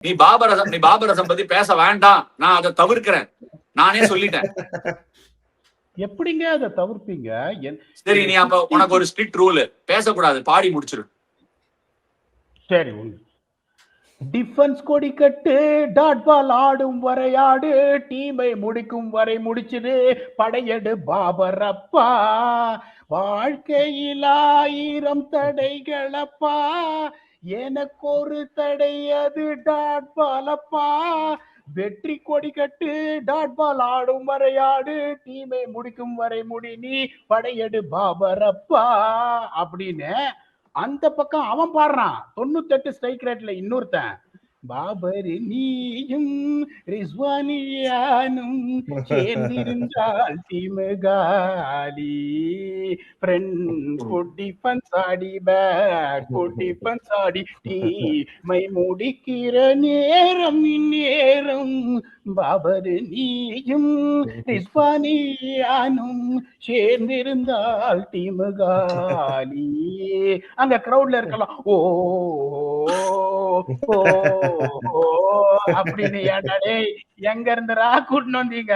நீ பாபரசம் பத்தி பேச வேண்டாம், நான் அதை தவிர்க்கிறேன், நானே சொல்லிட்டேன். எப்படிங்க அதை தவிர்ப்பீங்க? சரி, நீ அப்ப உனக்கு ஒரு ஸ்ட்ரிக்ட் ரூல், பேசக்கூடாது, பாடி முடிச்சிரு. சரி, டிஃபென்ஸ் கொடி கட்டு, டாட் பால் ஆடும் வரையாடு, டீமை முடிக்கும் வரை முடிச்சிடு, படையெடு பாபரப்பா, வாழ்க்கையில் 1000 தடைகளப்பா, எனக்கு ஒரு தடை அது டாட் பாலப்பா, வெற்றி கொடி கட்டு, டாட் பால் ஆடும் வரையாடு, டீமை முடிக்கும் வரை முடி நீ, படையெடு பாபரப்பா அப்படின்னு அந்த பக்கம் அவன் பாடுறான். 98 ஸ்ட்ரைக் ரேட்ல இன்னொருத்தன், பாபர் நீயும் ரிஸ்வானியானும் சேர்ந்திருந்தால் திமுகாலி, ஃப்ரெண்ட் குட்டி பன்சாடி பேக் குட்டி பன்சாடி டீமை முடிக்கிற நேரம் இந்நேரம், பாபர் நீயும் ரிஸ்வானியானும் சேர்ந்திருந்தால் திமுகாலி. அங்க கிரௌட்ல இருக்கலாம், ஓ அப்படின்னு. ஏன்டா டேய், எங்க இருந்துடா கூட்டின்னு வந்தீங்க?